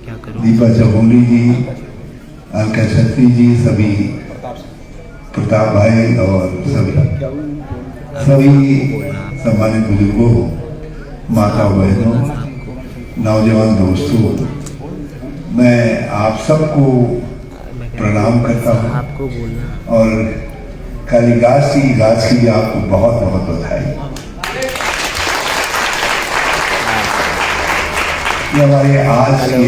क्या करूं? दीपा चमोली जी, अलका छत्री जी, सभी प्रताप भाई और सभी सम्मानित बुजुर्गों, माता बहनों, नौजवान दोस्तों, मैं आप सबको प्रणाम करता हूँ आपको बोलना और कालिदास की गाज की आपको बहुत बहुत बधाई। ये हमारे आज के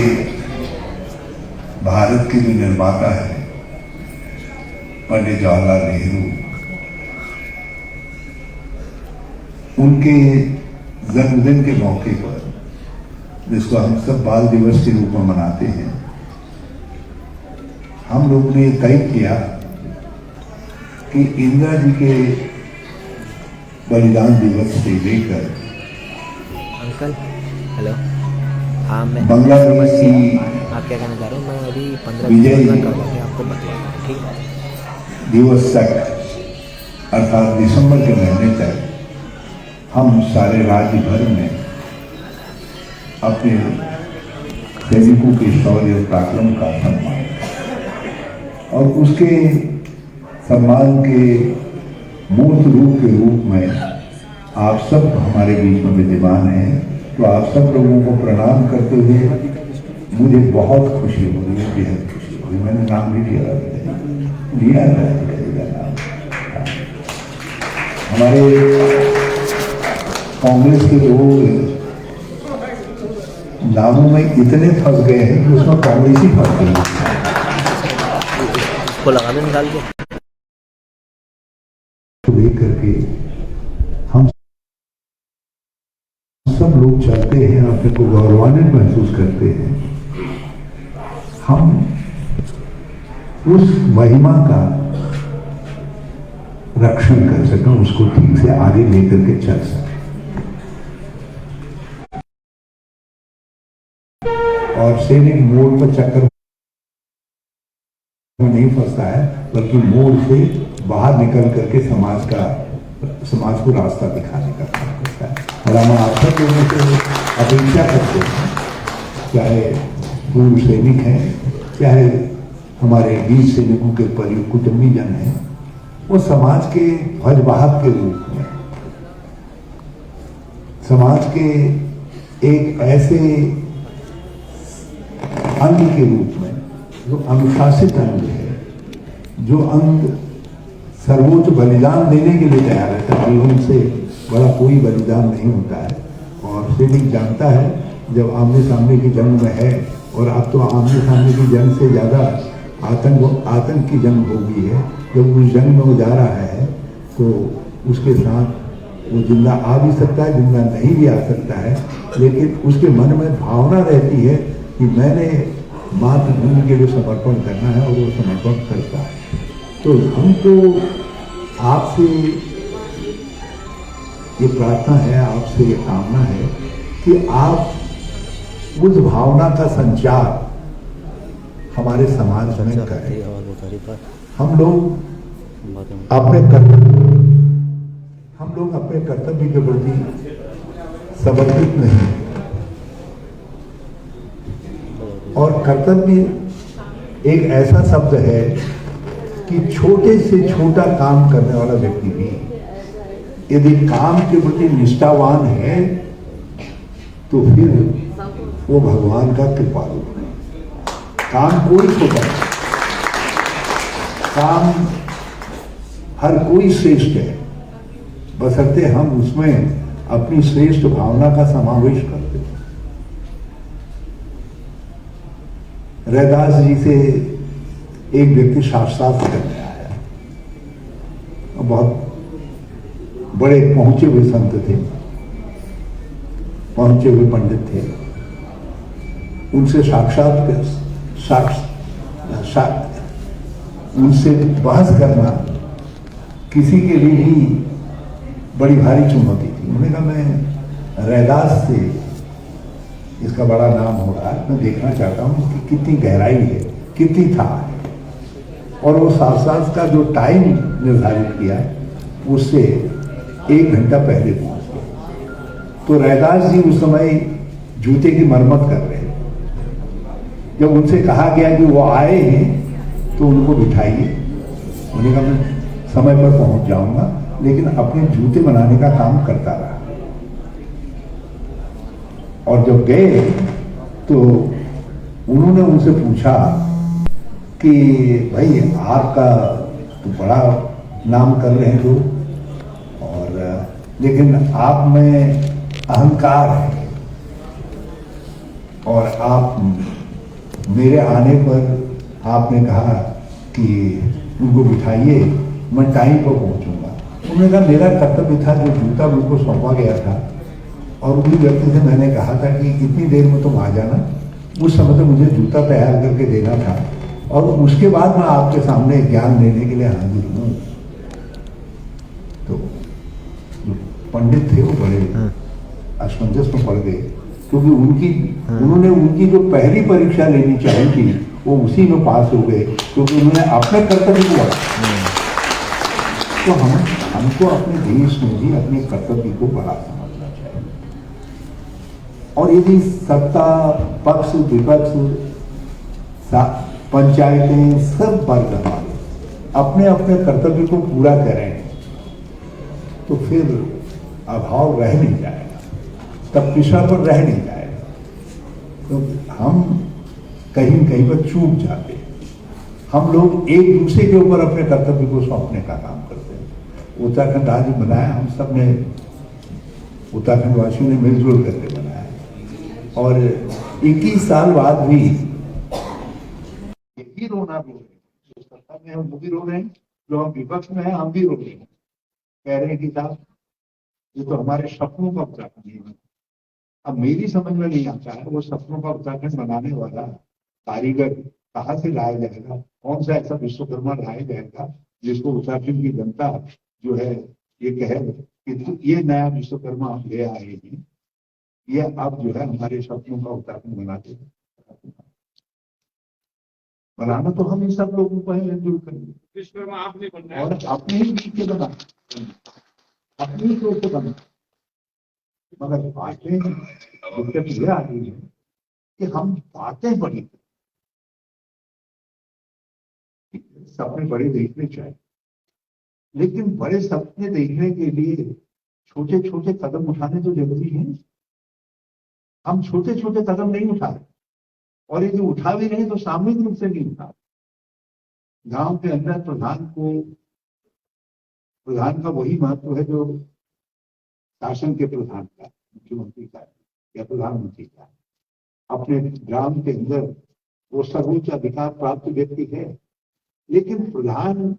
भारत के जो निर्माता है पंडित जवाहरलाल नेहरू, उनके जन्मदिन के मौके पर, जिसको हम सब बाल दिवस के रूप में मनाते हैं, हम लोग ने तय किया कि इंदिरा जी के बलिदान दिवस से लेकर अंकल हेलो, हाँ मैं बांग्लादेश की आप क्या कहना चाह रहे हो? मैं अभी 15 विजय मिनट करके आपको बताऊंगा, ठीक है? दिवस तक अर्थात दिसंबर के महीने तक हम सारे राज्य भर में अपने सैनिकों के शौर्य पराक्रम का सम्मान और उसके सम्मान के मूर्त रूप के रूप में आप सब हमारे बीच में विद्यमान हैं। तो आप सब लोगों को प्रणाम करते हुए मुझे बहुत खुशी हो रही है, बेहद खुशी हो रही है। मैंने नाम भी लिया नाम। हमारे कांग्रेस के लोग नामों में इतने फंस गए हैं कि उसमें कांग्रेस ही फंस गई है। उसको लगा दो निकाल के। लेकर के हम सब लोग चलते हैं, अपने को गौरवान्वित महसूस करते हैं। हम उस महिमा का रक्षण कर सकें, उसको ठीक से आगे लेकर के चल सकें। और सैनिक मोड़ पर चक्कर में नहीं फंसता है, बल्कि मोड़ से बाहर निकल करके समाज को रास्ता दिखाने का काम करता है। और हम आप सब लोगों से अपेक्षा करते हैं, चाहे पूर्व सैनिक हैं, चाहे हमारे वीर सैनिकों के कुटुंबीजन हैं, वो समाज के ध्वजवाहक के रूप में, समाज के एक ऐसे अंग के रूप में, जो अनुशासित अंग है, जो अंग सर्वोच्च बलिदान देने के लिए तैयार रहता है। जीवन से बड़ा कोई बलिदान नहीं होता है। और सैनिक जानता है जब आमने सामने की जंग में है, और अब तो आमने सामने की जंग से ज़्यादा आतंक की जंग हो गई है। जब उस जंग में वो जा रहा है तो उसके साथ वो जिंदा आ भी सकता है, जिंदा नहीं भी आ सकता है, लेकिन उसके मन में भावना रहती है कि मैंने मातृभूमि के लिए समर्पण करना है, और वो समर्पण करता है। तो हमको आपसे ये प्रार्थना है, आपसे ये कामना है कि आप उस भावना का संचार हमारे समाज में करें। हम लोग अपने कर्तव्य के प्रति समर्पित नहीं, और कर्तव्य एक ऐसा शब्द है कि छोटे से छोटा काम करने वाला व्यक्ति भी यदि काम के प्रति निष्ठावान है तो फिर वो भगवान का कृपालु है। काम कोई छोटा नहीं, काम हर कोई श्रेष्ठ है, बशर्ते हम उसमें अपनी श्रेष्ठ भावना का समावेश करते हैं। रैदास जी से एक व्यक्ति शास्त्रार्थ करने आया, बहुत बड़े पहुंचे हुए संत थे, पहुंचे हुए पंडित थे। उनसे उनसे बहस करना किसी के लिए भी बड़ी भारी चुनौती थी। उन्होंने कहा मैं रैदास से, इसका बड़ा नाम हो रहा है, मैं देखना चाहता हूँ कि कितनी गहराई है, कितनी था है। और वो शास्त्रार्थ का जो टाइम निर्धारित किया उससे 1 घंटा पहले पहुंच गए। तो रैदास जी उस समय जूते की मरम्मत कर रहे थे। जब उनसे कहा गया कि वो आए हैं तो उनको बिठाइए, उन्होंने कहा मैं समय पर पहुंच जाऊंगा, लेकिन अपने जूते बनाने का काम करता रहा। और जब गए तो उन्होंने उनसे पूछा कि भाई आपका तो बड़ा नाम कर रहे हैं लोग, और लेकिन आप में अहंकार है, और आप मेरे आने पर आपने कहा कि उनको बिठाइए, मैं टाइम पर पहुंचूंगा। उन्होंने कहा मेरा कर्तव्य था, जो जूता मुझको सौंपा गया था और उन्हीं व्यक्ति से मैंने कहा था कि इतनी देर में तुम आ जाना, उस समय तो मुझे जूता तैयार करके देना था, और उसके बाद मैं आपके सामने ज्ञान देने के लिए हाजिर हूँ। तो जो पंडित थे वो बड़े असमंजस में पड़ गए, क्योंकि उन्होंने उनकी जो पहली परीक्षा लेनी चाहिए थी वो उसी में पास हो गए, क्योंकि उन्होंने अपने कर्तव्य को बढ़ा। तो हमको अपने देश में भी अपने कर्तव्य को बड़ा समझना चाहिए। और यदि सत्ता पक्ष विपक्ष पंचायतें सब वर्ग हमारे अपने अपने कर्तव्य को पूरा करें तो फिर अभाव रह नहीं जाएगा, तब पिछड़ा पर रह नहीं जाएगा। तो हम कहीं कहीं पर चूक जाते हैं। हम लोग एक दूसरे के ऊपर अपने कर्तव्य को सौंपने का काम करते हैं। उत्तराखंड राज्य बनाया, हम सब ने, उत्तराखंड वासियों ने मिलजुल करके बनाया, और 21 साल बाद भी यही रोना रो रहे हैं। जो सत्ता में हम वो भी रो रहे हैं, जो हम विपक्ष में हैं हम भी रो रहे हैं। कह रहे हैं कि साहब ये तो हमारे सपनों का उत्तराखंड है। अब मेरी समझ में नहीं आता है वो सपनों का उत्तराखंड बनाने वाला कारीगर कहाँ से लाया जाएगा, कौन सा ऐसा विश्वकर्मा लाया जाएगा जिसको उत्तराखंड की जनता जो है ये कहे कि ये नया विश्वकर्मा हम ले आए हैं, ये अब जो है हमारे सपनों का उत्तराखंड बनाते हैं। बनाना तो हम इन सब लोगों को है, मिलजुल करेंगे। विश्वकर्मा आपने बनाया और अपने ही बीच के बना, अपनी ही सोच से बना। मगर बातें दिक्कत ये आ रही है कि हम बातें बड़ी, सपने बड़े देखने चाहिए, लेकिन बड़े सपने देखने के लिए छोटे छोटे कदम उठाने तो जरूरी है। हम छोटे छोटे कदम नहीं उठा रहे, और यदि उठा भी नहीं तो सामूहिक रूप से नहीं उठा। गांव के अंदर प्रधान का वही महत्व है जो शासन के प्रधान का, मुख्यमंत्री का या प्रधानमंत्री का। अपने ग्राम के अंदर वो सर्वोच्च अधिकार प्राप्त व्यक्ति है, लेकिन प्रधान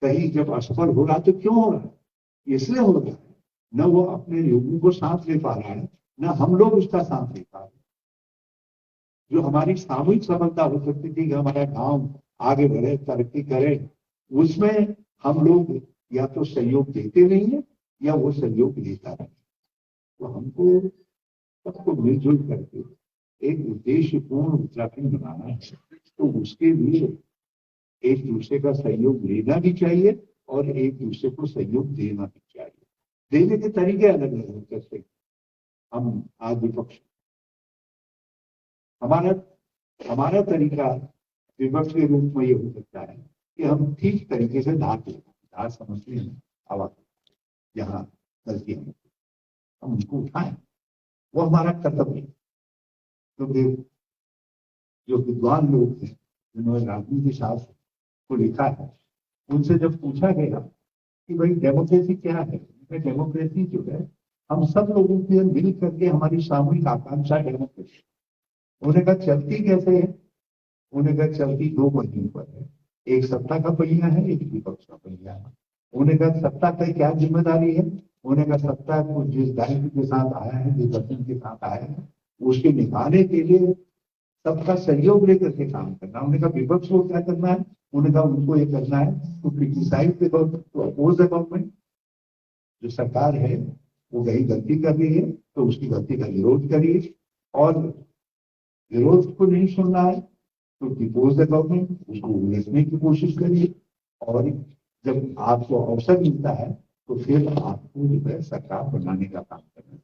कहीं जब असफल हो रहा तो क्यों हो रहा है? इसलिए हो रहा है न वो अपने लोगों को साथ ले पा रहा है, न हम लोग उसका साथ ले पा रहे हैं। जो हमारी सामूहिक सफलता हो सकती थी कि हमारा गांव आगे बढ़े, तरक्की करे, उसमें हम लोग या तो सहयोग देते नहीं है या वो सहयोग लेता है। तो हमको सबको मिलजुल करके एक उद्देश्यपूर्ण उत्तराखंड बनाना है, तो उसके लिए एक दूसरे का सहयोग लेना भी चाहिए और एक दूसरे को सहयोग देना भी चाहिए। देने के तरीके अलग अलग हो सकते हैं। हम आज विपक्ष, हमारा तरीका विपक्ष के रूप में ये हो सकता है कि हम ठीक तरीके से धार समझते हैं, आवाज जहाँ गलती हम उनको उठाएं, वो हमारा कर्तव्य है। क्योंकि जो विद्वान लोग हैं जिन्होंने राजनीति शास्त्र को लिखा है, उनसे जब पूछा गया कि भाई डेमोक्रेसी क्या है, डेमोक्रेसी जो है हम सब लोगों के मिल करके हमारी सामूहिक आकांक्षा डेमोक्रेसी। उन्होंने कहा चलती कैसे है? उन्होंने कहा चलती दो पहियों पर है, एक सत्ता का पहिया है, एक विपक्ष का पहिया है। उन्होंने कहा सत्ता का क्या जिम्मेदारी है? उन्होंने कहा सत्ता को जिस दायित्व के साथ आया है, जिस वचन के साथ आया है, उसके निभाने के लिए सबका सहयोग लेकर के काम करना। उन्होंने कहा विपक्ष को क्या करना है? उन्होंने कहा उनको ये करना है to criticise the government, to oppose the government. जो सरकार है वो कहीं गलती कर रही है तो उसकी गलती का विरोध करिए, और विरोध को नहीं सुनना है तो डिपोज द गवर्नमेंट, उसको उलझने की कोशिश करिए। और जब आपको अवसर मिलता है तो फिर आपको जो है सरकार बनाने का काम करना है।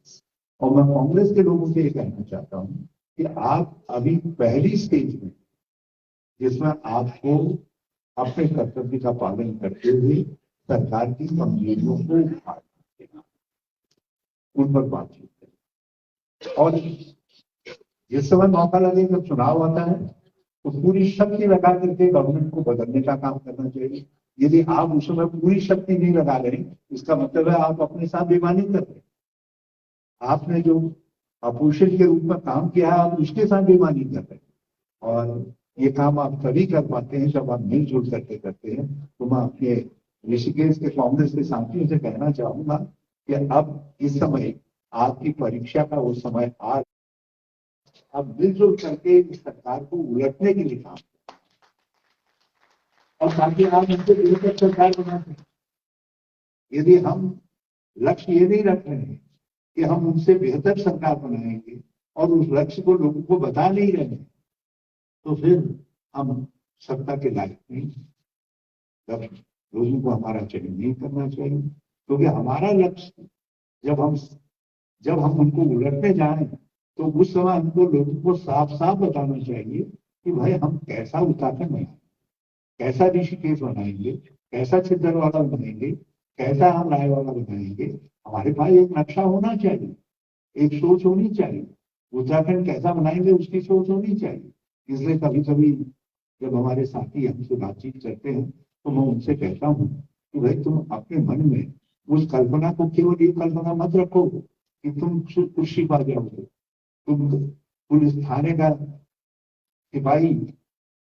और मैं कांग्रेस के लोगों से ये कहना चाहता हूं कि आप अभी पहली स्टेज में, जिसमें आपको अपने कर्तव्य का पालन करते हुए सरकार की कमजोरियों को उठाना, उन पर बातचीत करें। और जिस समय मौका लगे, जब चुनाव आता है, तो पूरी शक्ति लगा करके गवर्नमेंट को बदलने का काम करना चाहिए। यदि आप उस समय पूरी शक्ति नहीं लगा रहे, इसका मतलब है आप अपने साथ बेईमानी कर रहे हैं। आपने जो अपोजिशन के रूप में काम किया है, आप उसके साथ बेईमानी कर रहे हैं। और ये काम आप तभी कर पाते हैं जब आप मिलजुल करके करते हैं। तो मैं अपने ऋषिकेश के कांग्रेस के साथियों से कहना चाहूंगा कि अब इस समय आपकी परीक्षा का वो समय आ, अब मिलजुल करके इस सरकार को उलटने के लिए काम करें और ताकि आप उनसे बेहतर सरकार बना सकें। यदि हम लक्ष्य ये नहीं रख रहे हैं कि हम उनसे बेहतर सरकार बनाएंगे और उस लक्ष्य को लोगों को बता नहीं रहे हैं, तो फिर हम सत्ता के लायक नहीं। तब लोगों को हमारा चयन नहीं करना चाहिए, क्योंकि हमारा लक्ष्य जब हम उनको उलटने जाएं, तो उस समय हमको लोगों को साफ साफ बताना चाहिए कि भाई हम कैसा उत्तराखंड बनाएंगे, कैसा ऋषिकेश बनाएंगे, कैसा छिंदवाड़ा बनाएंगे, कैसा हम रायवाड़ा बनाएंगे। हमारे पास एक नक्शा होना चाहिए, एक सोच होनी चाहिए। उत्तराखंड कैसा बनाएंगे उसकी सोच होनी चाहिए। इसलिए कभी कभी जब हमारे साथी हमसे बातचीत करते हैं, तो मैं उनसे कहता हूँ कि भाई तुम अपने मन में उस कल्पना को केवल ये कल्पना मत रखो कि तुम कुर्सी पा जाओगे, तुम पुलिस थाने का सिपाही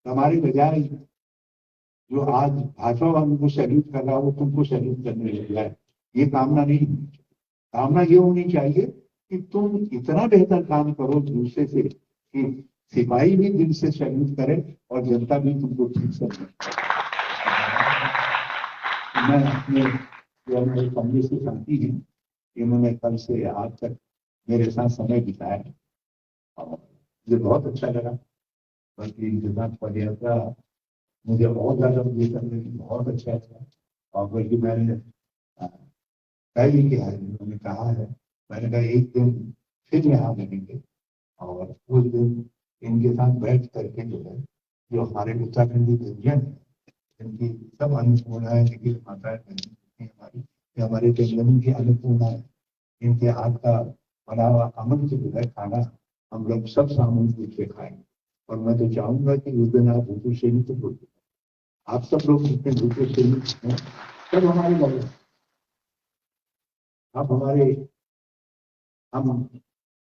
हमारे बजाय जो आज भाजपा वालों को सैल्यूट कर रहा हो, तुमको सैल्यूट करने लग जाए। ये कामना नहीं, कामना ये होनी चाहिए कि तुम इतना बेहतर काम करो दूसरे से कि सिपाही भी दिल से सैल्यूट करे और जनता भी तुमको ठीक से। मैं अपने जो हमारे कांग्रेस के साथी हैं, इन्होंने कल से आज तक मेरे साथ समय बिताया है और मुझे बहुत अच्छा लगा। बल्कि इनके साथ पदयात्रा मुझे बहुत ज्यादा मुझे करने में बहुत अच्छा था। और बल्कि मैंने तय भी किया है, उन्होंने कहा है, मैंने कहा एक दिन फिर यहाँ मिलेंगे और उस दिन इनके साथ बैठ करके जो है, जो हमारे उत्तराखंडी व्यंजन है, इनकी सब अन्नपूर्णाएं, इनकी माताएं हमारी, हमारे व्यंजनों की अन्नपूर्णा है, इनके हाथ का बना हुआ अमृत जो है खाना हम लोग सब सामूहिक रूप से खाएंगे। और मैं तो चाहूंगा कि उस दिन आप भूतू सैनिक को बोलते, आप सब लोग जितने भूतू सैनिक हैं सब हमारे लोग, आप हमारे, हम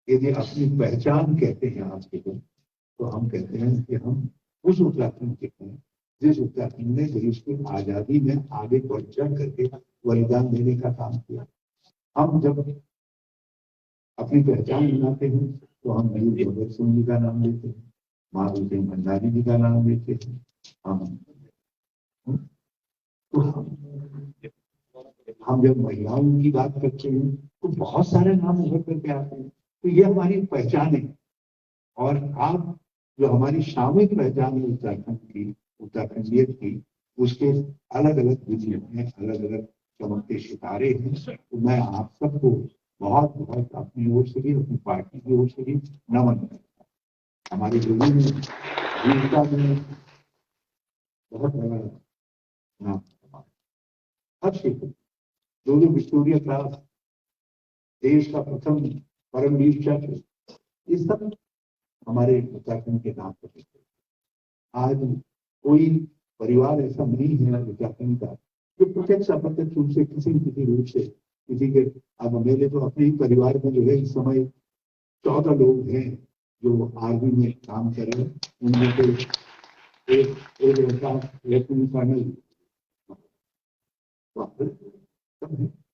यदि अपनी पहचान कहते हैं आज के दिन, तो हम कहते हैं कि हम उस उत्तराखंड के हैं जिस उत्तराखंड ने देश की आजादी में आगे बढ़ चढ़ करके बलिदान देने का काम किया। हम जब अपनी पहचान बनाते हैं तो हम वीर भगत सिंह जी का नाम लेते हैं, माधव सिंह भंडारी जी का नाम लेते हैं, हम जब महिलाओं की बात करते हैं तो बहुत सारे नाम उभर करके आते हैं। तो ये हमारी पहचान है। और आप जो हमारी सामूहिक पहचान है उत्तराखंड की, उत्तराखंडियत की, उसके अलग अलग विजय हैं, अलग अलग चमकते सितारे हैं। तो मैं आप सबको बहुत बहुत अपनी ओर से भी, अपनी पार्टी की ओर से भी नमन करता हूँ। हमारे लोगों ने वीरता में बहुत बड़ा नाम, हर क्षेत्र, जो विक्टोरिया क्लास, देश का प्रथम परमवीर चक्र, ये सब हमारे उत्तराखंड के नाम पर। आज कोई परिवार ऐसा नहीं है उत्तराखंड का जो प्रत्यक्ष अप्रत्यक्ष रूप से किसी रूप से किसी के, अब मेरे तो अपने ही परिवार में जो है इस समय 14 लोग हैं जो आर्मी में काम कर रहे हैं। उनमें से एक लड़का लेफ्टिनेंट कर्नल,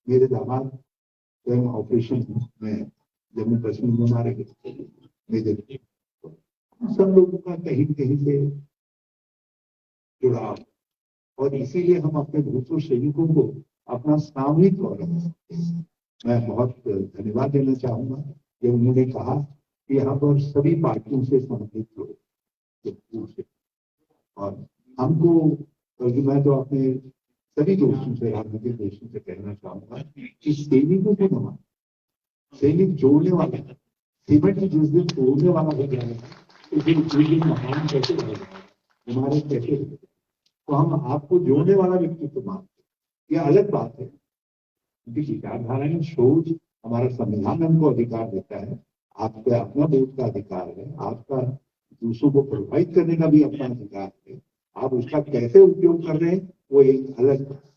मेरे दामाद स्वयं ऑपरेशन में जम्मू कश्मीर में मारे गए, मेजर। सब लोगों का कहीं कहीं से जुड़ाव, और इसीलिए हम अपने भूतपूर्व सैनिकों को अपना सामूहिक गौरव, मैं बहुत धन्यवाद देना चाहूंगा कि उन्होंने कहा कि यहाँ पर सभी पार्टियों से संबंधित लोग, और हमको, बल्कि मैं तो अपने सभी दोस्तों से, राजनीतिक दोस्तों से कहना चाहूंगा कि सैनिकों को नमन, सैनिक जोड़ने वाला है। सीमेंट जिस दिन तोड़ने वाला हो जाएगा तो फिर उस दिन मकान कैसे रहेगा, इमारत कैसे रहेगा। तो हम आपको जोड़ने वाला व्यक्तित्व मानते हैं, यह अलग बात है। उनकी विचारधाराएं, सोच, हमारा संविधान हमको अधिकार देता है, आपका अपना वोट का अधिकार है, आपका दूसरों को प्रभावित करने का भी अपना अधिकार है। आप उसका कैसे उपयोग कर रहे हैं वो एक अलग बात है।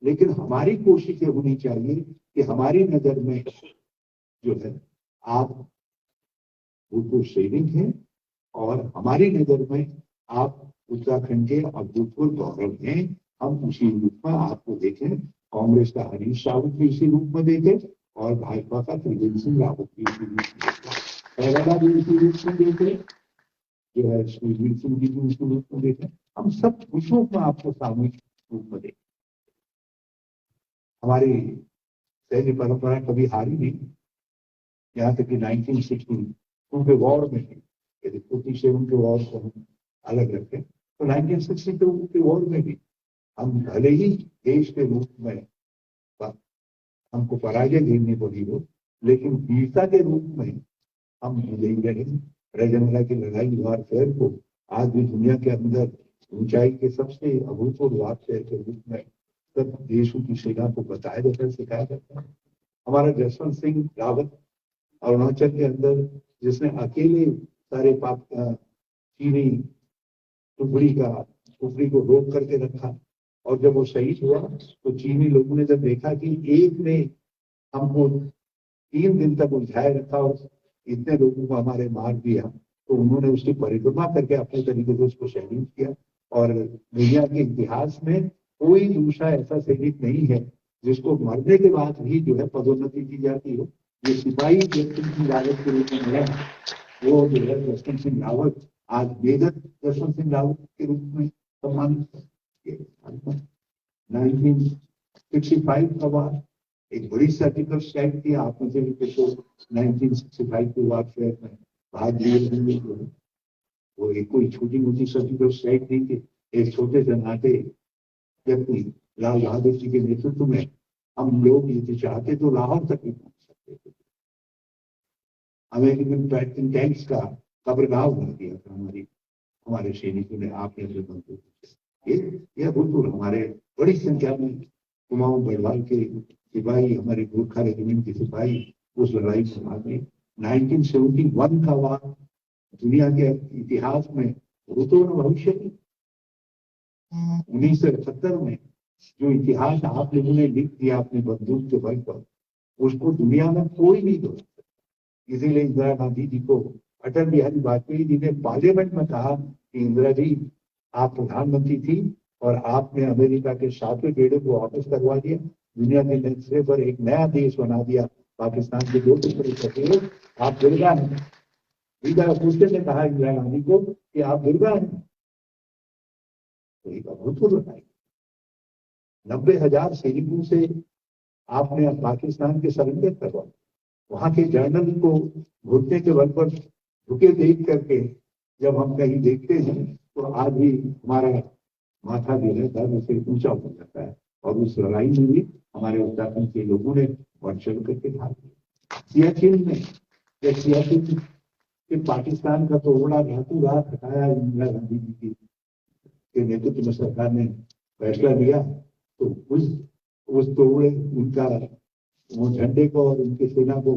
लेकिन हमारी कोशिश ये होनी चाहिए कि हमारी नजर में जो है आप भूतपूर्व सैनिक हैं और हमारी नजर में आप उत्तराखंड के अभूतपूर्व गौरव हैं। हम उसी रूप में आपको देखें, कांग्रेस का हरीश रावत भी इसी रूप में देखें और भाजपा का त्रिवेंद्र सिंह रावत भी इसी रूप में देखें, कैलाला भी इसी रूप में देखें, जो है सुखबीर सिंह जी भी इसी रूप में देखें। हम सब उस रूप में आपको सामूहिक रूप में देखें। हमारी सैन्य परंपरा कभी हारी नहीं, यहाँ तक कि 1962 के वॉर में भी, यदि 47 के वॉर को हम अलग रखें तो 1962 के वॉर में भी हम भले ही देश के रूप में हमको पराजय झेलनी पड़ी हो, लेकिन वीरता के रूप में हम ले रहे। रजमला की लड़ाई वारफेयर को आज भी दुनिया के अंदर ऊंचाई के सबसे अभूतपूर्व वारफेयर के रूप में सब देशों की सेना को बताया जाता है, सिखाया जाता है। हमारा जसवंत सिंह रावत अरुणाचल के अंदर, जिसने अकेले सारे चीनी टुकड़ी को रोक करके रखा, और जब वो शहीद हुआ तो चीनी लोगों ने जब देखा कि एक ने हमको 3 दिन तक उलझाए रखा और इतने लोगों को हमारे मार दिया, तो उन्होंने उसकी परिक्रमा करके अपने तरीके से उसको शहीद किया। और दुनिया के इतिहास में कोई दूसरा ऐसा सैनिक नहीं है जिसको मरने के बाद भी जो है पदोन्नति दी जाती हो। ये सिपाही जसवंत सिंह रावत के रूप में मिला, वो जो है जसवंत सिंह रावत आज मेजर जसवंत सिंह रावत के रूप में सम्मानित। 1965 का बाद एक बड़ी सर्जिकल स्ट्राइक थी, आप मुझे भी तो 1965 के बाद में भाग लिए होंगे। वो एक कोई छोटी मोटी सर्जिकल स्ट्राइक नहीं थी, एक छोटे से नाटे व्यक्ति लाल बहादुर जी के नेतृत्व में हम लोग यदि चाहते तो लाहौर तक भी पहुंच सकते थे। अमेरिकन टैंक्स का कब्रगाह बना दिया था हमारे सैनिकों ने, आपने अपने बंधु ये भूतपूर्व हमारे बड़ी संख्या में कुमाऊं गढ़वाल के सिपाही, हमारे गोरखा रेजिमेंट के सिपाही उस लड़ाई को भाग गए। 1971 का वार दुनिया के इतिहास में भूतपूर्व भविष्य में 1971 में जो इतिहास आप लोगों ने लिख दिया अपने बंदूक के बल पर, उसको दुनिया में कोई नहीं तोड़ सकता। इसीलिए इंदिरा गांधी जी को अटल बिहारी वाजपेयी जी ने पार्लियामेंट में कहा कि इंदिरा जी आप प्रधानमंत्री थी और आपने अमेरिका के 7वें बेड़े को वापस करवा दिया, दुनिया के नक्शे पर एक नया देश बना दिया, पाकिस्तान के 2 टुकड़े करके आप दुर्गा हैं। ने कहा इंदिरा गांधी को कि आप दुर्गा हैं। तो एक अभूतपूर्व लड़ाई, 90,000 सैनिकों से आपने पाकिस्तान के सरेंडर करवा, वहां के जनरल को घुटने के बल पर झुके देख करके जब हम कहीं देखते हैं तो आज भी हमारा माथा जो है दर्द से ऊंचा हो जाता है। और उस लड़ाई में भी हमारे उत्तराखंड के लोगों ने बढ़ चढ़ करके भाग लिया। सियाचिन में जब सियाचिन के पाकिस्तान का तो बड़ा धातु रात हटाया इंदिरा गांधी जी के नेतृत्व में सरकार ने फैसला लिया, तो उस तोड़े उनका वो झंडे को और उनकी सेना को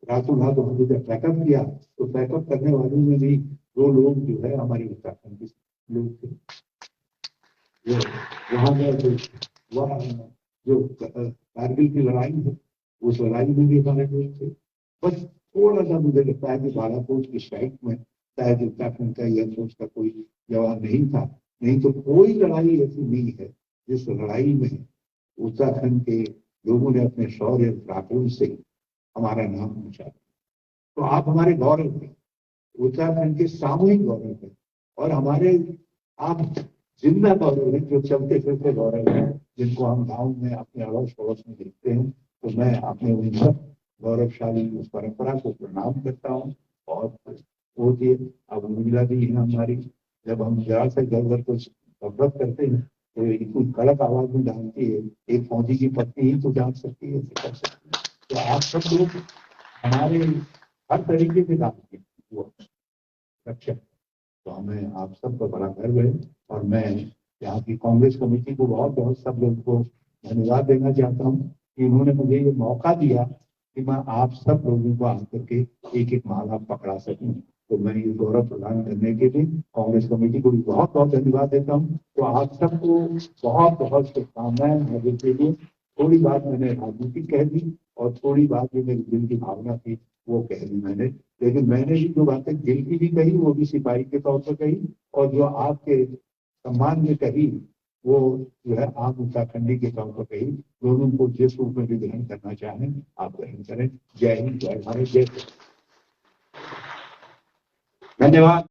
रातों रात वहां जब पैकअप किया, तो पैकअप करने वालों में भी 2 लोग जो है हमारी उत्तराखंड के लोग थे। वहां का जो कारगिल की लड़ाई है, उस लड़ाई में भी हमारे लोग थे। बस थोड़ा सा मुझे लगता है कि बालाकोट की स्ट्राइक में शायद उत्तराखंड का या सोच का कोई जवाब नहीं था, नहीं तो कोई लड़ाई ऐसी नहीं है जिस लड़ाई में उत्तराखंड के लोगों ने अपने शौर्य पराक्रम से हमारा नाम ऊंचा। तो आप हमारे गौरव हैं, उत्तराखंड के सामूहिक गौरव है, और हमारे आप जिंदा गौरव है, जो चलते फिरते गौरव है, जिनको हम गांव में अपने अड़ोस पड़ोस में देखते हैं। तो मैं अपने उन सब गौरवशाली उस परंपरा को प्रणाम करता हूँ। और वो जी अब उर्मिला जी है हमारी, जब हम जरा से घर को अवगत करते हैं तो इतनी कड़क आवाज में डालती है, एक फौजी की पत्नी ही तो जान सकती है, कर सकती है। तो आप सब लोग हमारे हर तरीके से काम किए वो रक्षक। तो हमें आप सबको बड़ा गर्व है और मैं यहाँ की कांग्रेस कमेटी को बहुत बहुत सब लोगों को धन्यवाद देना चाहता हूँ कि उन्होंने मुझे ये मौका दिया कि मैं आप सब लोगों को आकर के एक एक माला पकड़ा सकूं। तो मैं ये गौरव प्रदान करने के लिए कांग्रेस कमेटी को भी बहुत बहुत धन्यवाद देता हूँ। तो आप सबको बहुत बहुत शुभकामनाएं आगे के लिए। थोड़ी बात मैंने राजनीतिक कह दी और थोड़ी बात जो मेरी दिल की भावना थी वो कह दी मैंने, लेकिन मैंने भी जो बातें दिल की भी कही वो भी सिपाही के तौर पर कही और जो आपके सम्मान में कही वो जो है आम उत्तराखंडी के तौर पर कही। दोनों को जिस रूप में भी ग्रहण करना चाहें आप ग्रहण करें। जय हिंद, जय भारत, जय। धन्यवाद।